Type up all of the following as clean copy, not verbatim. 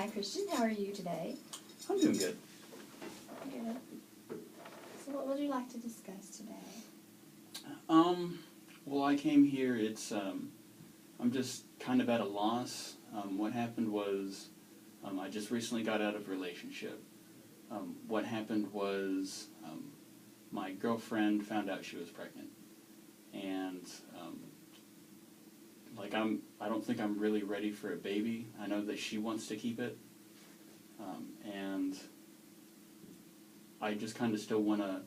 Hi, Christian. How are you today? I'm doing good. Good. So what would you like to discuss today? Well, I came here, I'm just kind of at a loss. What happened was, I just recently got out of a relationship. What happened was, my girlfriend found out she was pregnant. And, I don't think I'm really ready for a baby. I know that she wants to keep it. And I just kind of still want to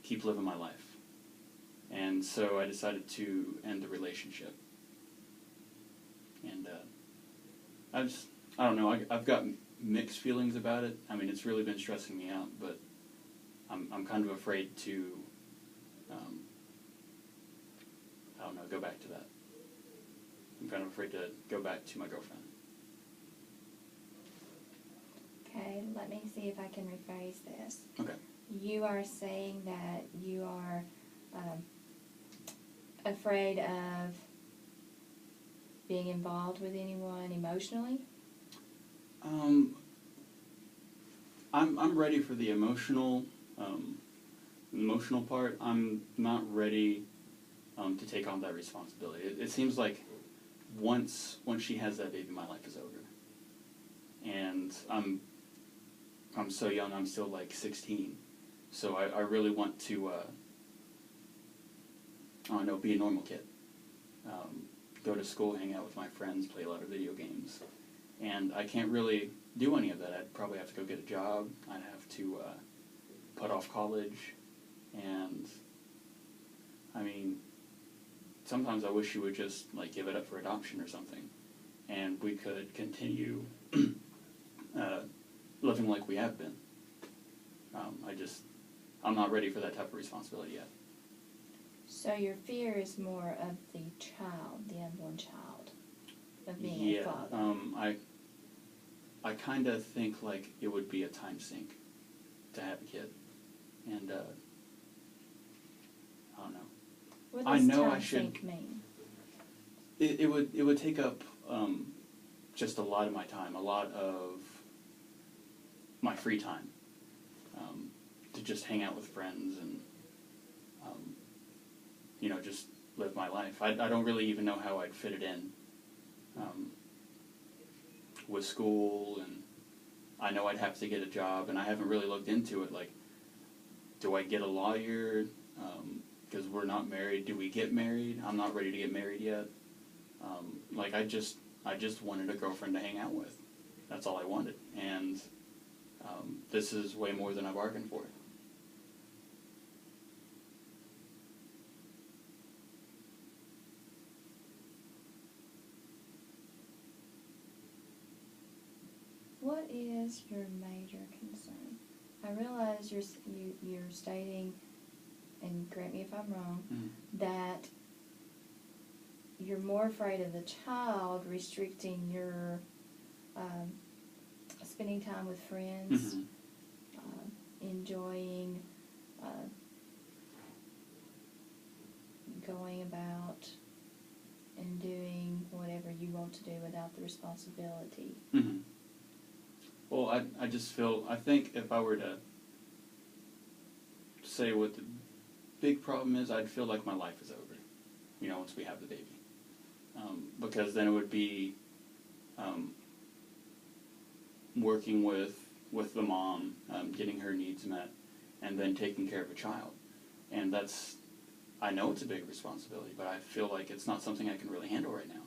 keep living my life. And so I decided to end the relationship. And I don't know, I've got mixed feelings about it. I mean, it's really been stressing me out, but I'm kind of afraid to, I don't know, go back to that. I'm kind of afraid to go back to my girlfriend. Okay, let me see if I can rephrase this. Okay. You are saying that you are afraid of being involved with anyone emotionally? I'm ready for the emotional part. I'm not ready to take on that responsibility. It seems like once she has that baby, my life is over. And I'm so young. I'm still like 16, so I really want to I don't know, be a normal kid. Go to school, hang out with my friends, play a lot of video games. And I can't really do any of that. I'd probably have to go get a job. I'd have to put off college. And, I mean, sometimes I wish you would just, like, give it up for adoption or something. And we could continue living like we have been. I'm not ready for that type of responsibility yet. So your fear is more of the child, the unborn child, of being a father. I kind of think like it would be a time sink to have a kid, and I don't know. What I does know time I should. sink mean? It would take up just a lot of my time, a lot of my free time, to just hang out with friends and just live my life. I don't really even know how I'd fit it in with school, and I know I'd have to get a job, and I haven't really looked into it. Like, do I get a lawyer? Because we're not married. Do we get married? I'm not ready to get married yet. I just wanted a girlfriend to hang out with. That's all I wanted, and this is way more than I bargained for. What is your major concern? I realize you're stating, and correct me if I'm wrong, that you're more afraid of the child restricting your spending time with friends, enjoying going about and doing whatever you want to do without the responsibility. Mm-hmm. Well, I just feel, I think if I were to say what the big problem is, I'd feel like my life is over, once we have the baby. Because then it would be working with the mom, getting her needs met, and then taking care of a child. And I know it's a big responsibility, but I feel like it's not something I can really handle right now.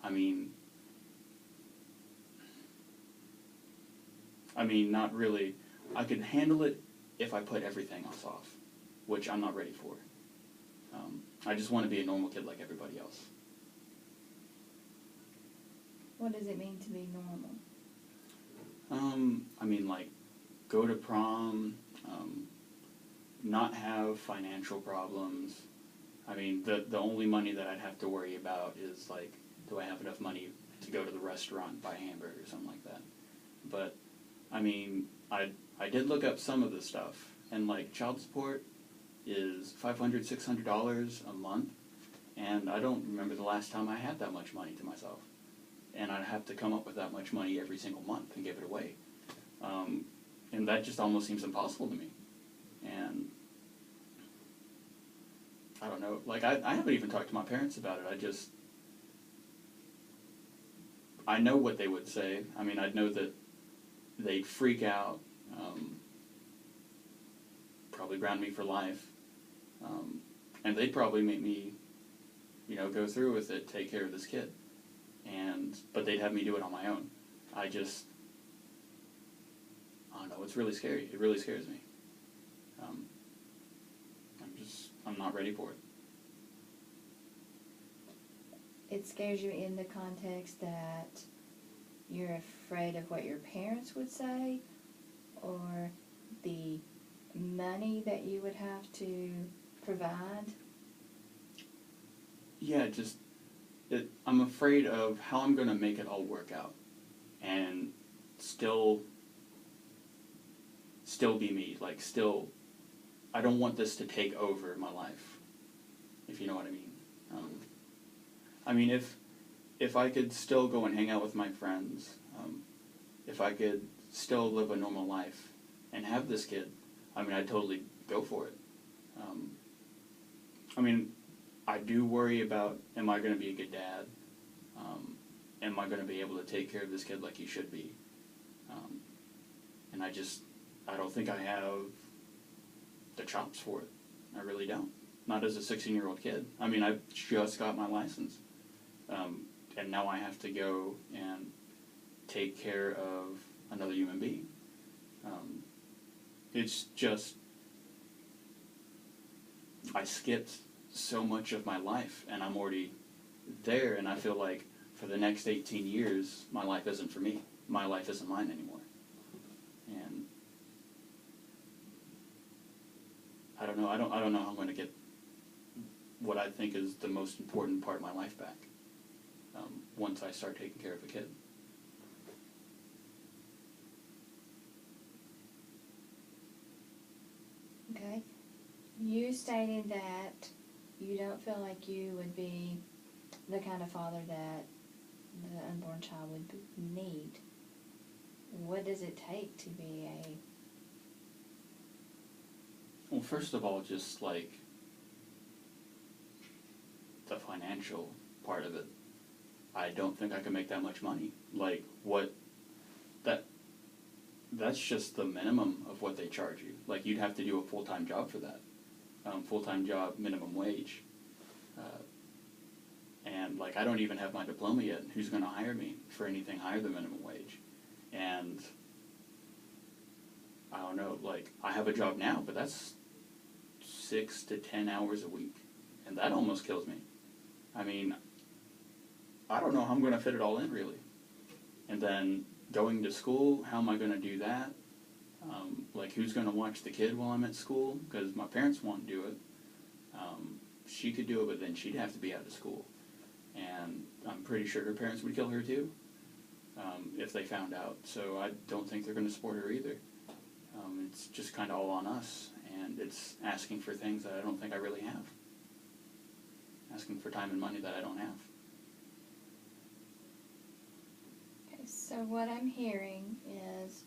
I mean, not really. I could handle it if I put everything else off, which I'm not ready for. I just want to be a normal kid like everybody else. What does it mean to be normal? Go to prom, not have financial problems. The only money that I'd have to worry about is, do I have enough money to go to the restaurant and buy a hamburger or something like that. But, I did look up some of the stuff, and, child support is $500, $600 a month, and I don't remember the last time I had that much money to myself. and I'd have to come up with that much money every single month and give it away. And that just almost seems impossible to me. And I don't know, like, I haven't even talked to my parents about it. I know what they would say. I mean, I'd know that they'd freak out, probably ground me for life, and they'd probably make me, go through with it, take care of this kid. But they'd have me do it on my own. I don't know, it's really scary. It really scares me. I'm not ready for it. It scares you in the context that you're afraid of what your parents would say, or the money that you would have to provide? Yeah, I'm afraid of how I'm going to make it all work out and still be me. Like, I don't want this to take over my life, if you know what I mean. I mean, if I could still go and hang out with my friends, if I could still live a normal life and have this kid, I mean, I'd totally go for it. I mean, I do worry about, am I going to be a good dad? Am I going to be able to take care of this kid like he should be? And I don't think I have the chops for it. I really don't. Not as a 16-year-old kid. I mean, I just got my license. And now I have to go and take care of another human being. It's just, I skipped so much of my life, and I'm already there, and I feel like for the next 18 years, my life isn't for me. My life isn't mine anymore. And I don't know. I don't know how I'm going to get what I think is the most important part of my life back once I start taking care of a kid. Okay. You stated that you don't feel like you would be the kind of father that the unborn child would need. What does it take to be a... Well, first of all, just like the financial part of it. I don't think I can make that much money. Like, that's just the minimum of what they charge you. Like, you'd have to do a full-time job for that. Full-time job, minimum wage. And, like, I don't even have my diploma yet. Who's going to hire me for anything higher than minimum wage? And I don't know, like, I have a job now, but that's 6 to 10 hours a week. And that almost kills me. I mean, I don't know how I'm going to fit it all in, really. And then going to school, how am I going to do that? Like, who's going to watch the kid while I'm at school? Because my parents won't do it. She could do it, but then she'd have to be out of school. And I'm pretty sure her parents would kill her, too, if they found out. So I don't think they're going to support her either. It's just kind of all on us. And it's asking for things that I don't think I really have. Asking for time and money that I don't have. So what I'm hearing is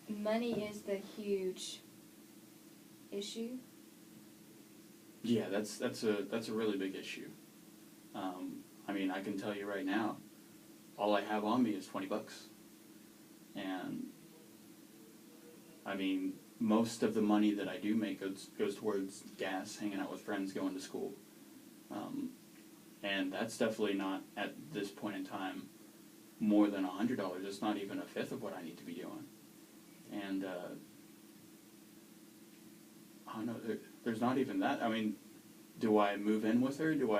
money is the huge issue. Yeah, that's a really big issue. I mean, I can tell you right now, all I have on me is $20, and I mean, most of the money that I do make goes towards gas, hanging out with friends, going to school, and that's definitely not at this point in time more than $100. It's not even a fifth of what I need to be doing. And I don't know, there's not even that. I mean, do I move in with her? Do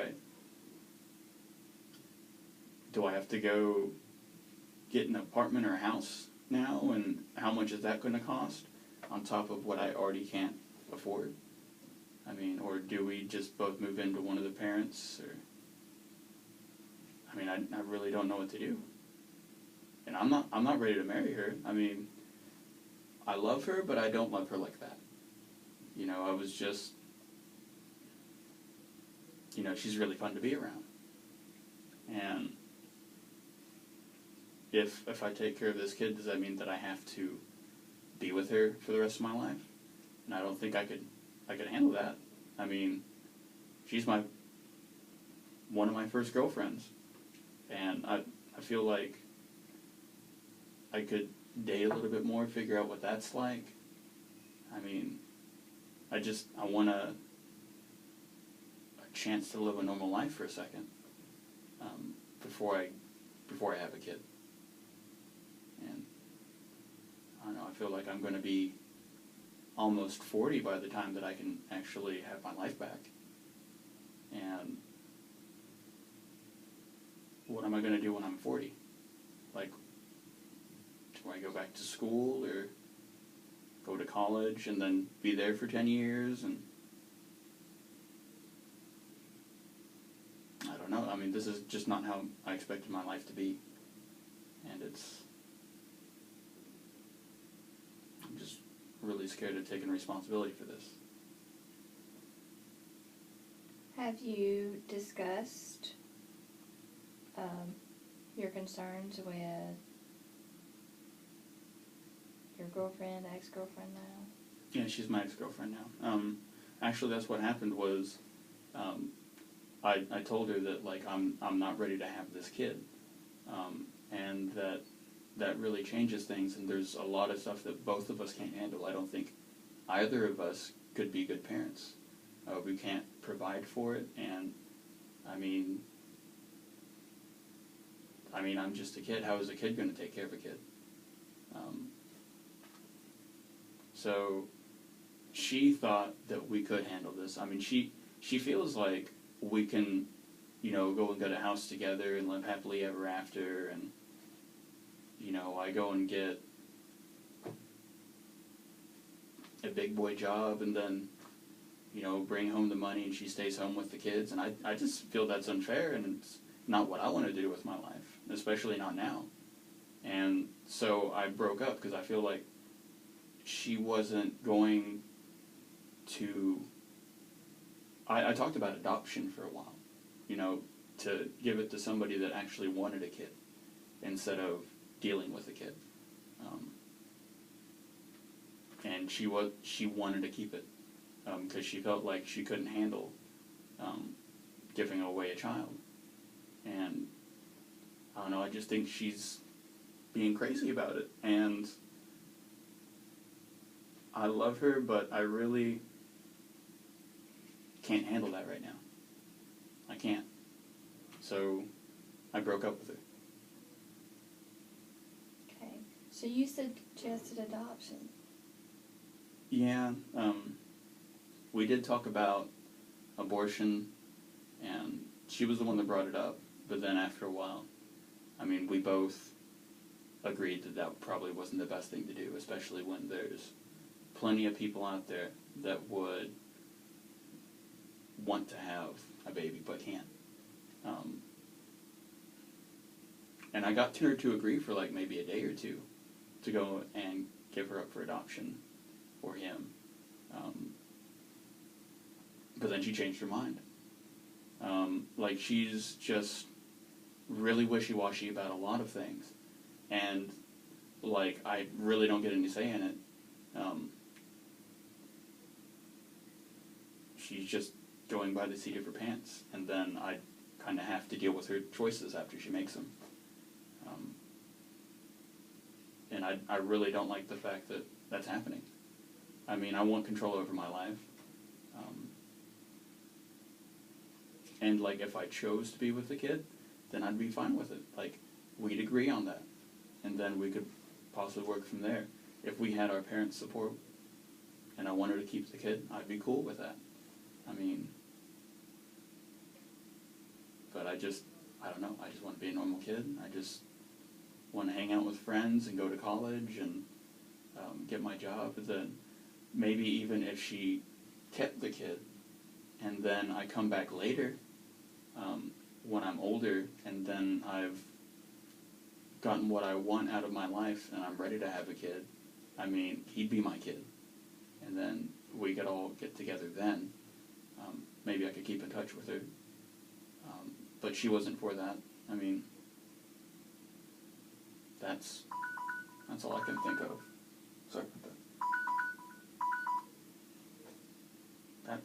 I have to go get an apartment or a house now? And how much is that going to cost on top of what I already can't afford? I mean, or do we just both move into one of the parents? Or I mean, I really don't know what to do. And I'm not ready to marry her. I mean, I love her, but I don't love her like that. You know, I was just, she's really fun to be around. And if I take care of this kid, does that mean that I have to be with her for the rest of my life? And I don't think I could handle that. I mean, she's one of my first girlfriends, and I feel like I could date a little bit more, figure out what that's like. I mean, I want a chance to live a normal life for a second, before I have a kid. And I don't know, I feel like I'm going to be almost 40 by the time that I can actually have my life back. And what am I going to do when I'm 40? Like, do I go back to school or go to college and then be there for 10 years? And I don't know. I mean, this is just not how I expected my life to be. And I'm just really scared of taking responsibility for this. Have you discussed your concerns with your girlfriend, ex-girlfriend now? Yeah, she's my ex-girlfriend now. Actually, that's what happened was, I told her that, like, I'm not ready to have this kid, and that really changes things, and there's a lot of stuff that both of us can't handle. I don't think either of us could be good parents. We can't provide for it, and I mean, I'm just a kid. How is a kid going to take care of a kid? So she thought that we could handle this. I mean, she feels like we can, go and get a house together and live happily ever after, and, I go and get a big boy job and then, bring home the money and she stays home with the kids. And I just feel that's unfair, and it's not what I want to do with my life, especially not now. And so I broke up because I feel like she wasn't going to... I talked about adoption for a while, to give it to somebody that actually wanted a kid instead of dealing with a kid. And she wanted to keep it because she felt like she couldn't handle giving away a child. And I don't know, I just think she's being crazy about it. And I love her, but I really can't handle that right now. I can't. So I broke up with her. Okay. So you suggested adoption. Yeah, we did talk about abortion, and she was the one that brought it up, but then after a while, we both agreed that probably wasn't the best thing to do, especially when there's plenty of people out there that would want to have a baby but can't. And I got her to agree for like maybe a day or two to go and give her up for adoption for him. But then she changed her mind. Like, she's just really wishy-washy about a lot of things. And, like, I really don't get any say in it. She's just going by the seat of her pants. And then I kind of have to deal with her choices after she makes them. And I really don't like the fact that that's happening. I want control over my life. And, like, if I chose to be with the kid, then I'd be fine with it. Like, we'd agree on that. And then we could possibly work from there. If we had our parents' support and I wanted to keep the kid, I'd be cool with that. But I don't know, I just want to be a normal kid. I just want to hang out with friends and go to college and get my job. But then maybe even if she kept the kid and then I come back later when I'm older and then I've gotten what I want out of my life and I'm ready to have a kid, he'd be my kid. And then we could all get together then. Maybe I could keep in touch with her. But she wasn't for that. that's all I can think of. Sorry about that.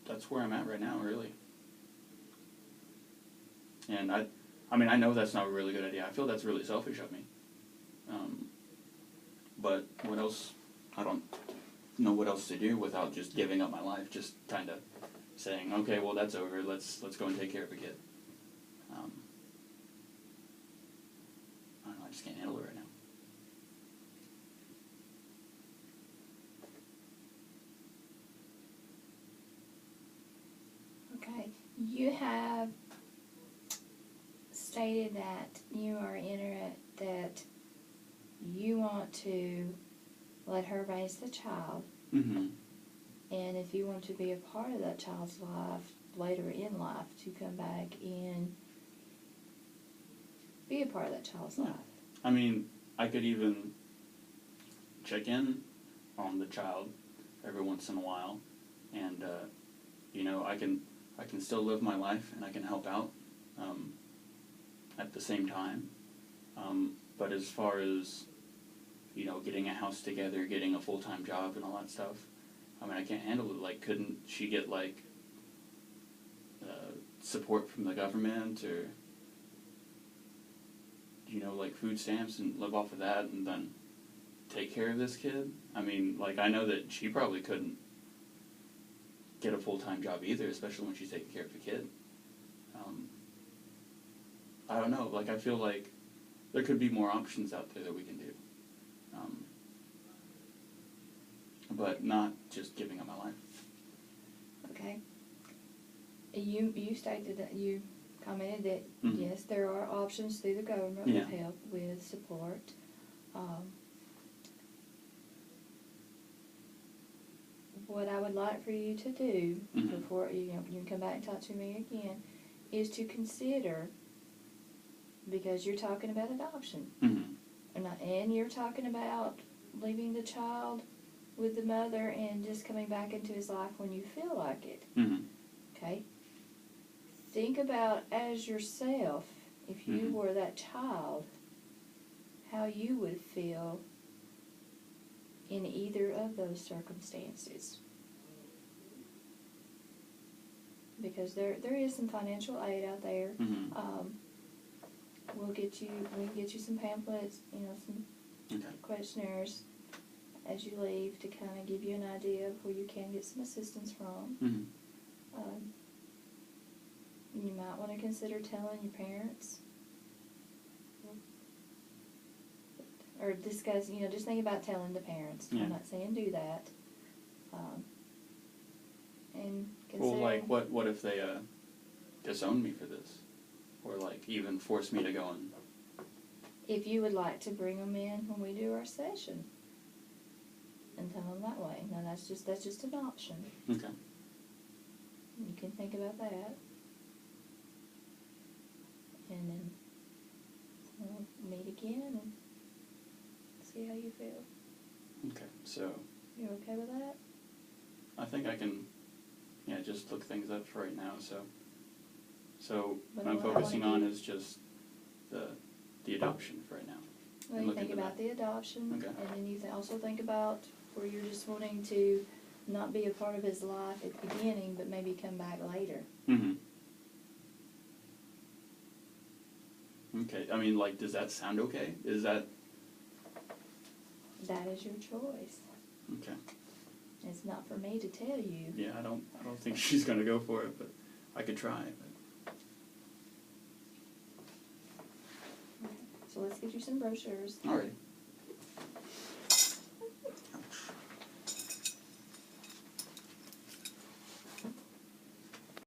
That's where I'm at right now, really. And I mean, I know that's not a really good idea. I feel that's really selfish of me. But what else? I don't know what else to do without just giving up my life. Just kind of saying, okay, well, that's over. Let's go and take care of a kid. I don't know. I just can't handle it right now. Okay, you have stated that you are that you want to let her raise the child, Mm-hmm. and if you want to be a part of that child's life later in life, to come back and be a part of that child's life. I mean, I could even check in on the child every once in a while, and I can still live my life and I can help out at the same time. But as far as getting a house together, getting a full-time job, and all that stuff, I mean, I can't handle it. Like, couldn't she get support from the government, or like food stamps, and live off of that, and then take care of this kid? I mean, like, I know that she probably couldn't get a full-time job either, especially when she's taking care of a kid. I don't know. Like, I feel like there could be more options out there that we can do, but not just giving up my life. Okay. You stated that you commented that Mm-hmm. yes, there are options through the government Yeah. with help, with support. What I would like for you to do Mm-hmm. before you can come back and talk to me again is to consider, because you're talking about adoption, Mm-hmm. and you're talking about leaving the child with the mother and just coming back into his life when you feel like it. Mm-hmm. Okay? Think about, as yourself, if you Mm-hmm. were that child, how you would feel in either of those circumstances. Because there is some financial aid out there. Mm-hmm. We can get you some pamphlets, some Okay. questionnaires as you leave, to kind of give you an idea of where you can get some assistance from. Mm-hmm. You might want to consider telling your parents, or discuss, just think about telling the parents. Yeah. I'm not saying do that. And Well, consider, like, what if they disown me for this, or like even force me to go and? if you would like to bring them in when we do our session, and tell them that way. Now that's just an option. Okay. You can think about that, and then we'll meet again and see how you feel. Okay. So You okay with that? I think I can, just look things up for right now. So But what I'm what I focusing wanna on do- is just the adoption for right now. Well, And you look think into about that. the adoption, Okay. and then you also think about where you're just wanting to not be a part of his life at the beginning, but maybe come back later. Mm-hmm. Okay. I mean, like, does that sound okay? Is that That is your choice. okay? It's not for me to tell you. Yeah, I don't think she's gonna go for it, but I could try. But. So let's get you some brochures. All right.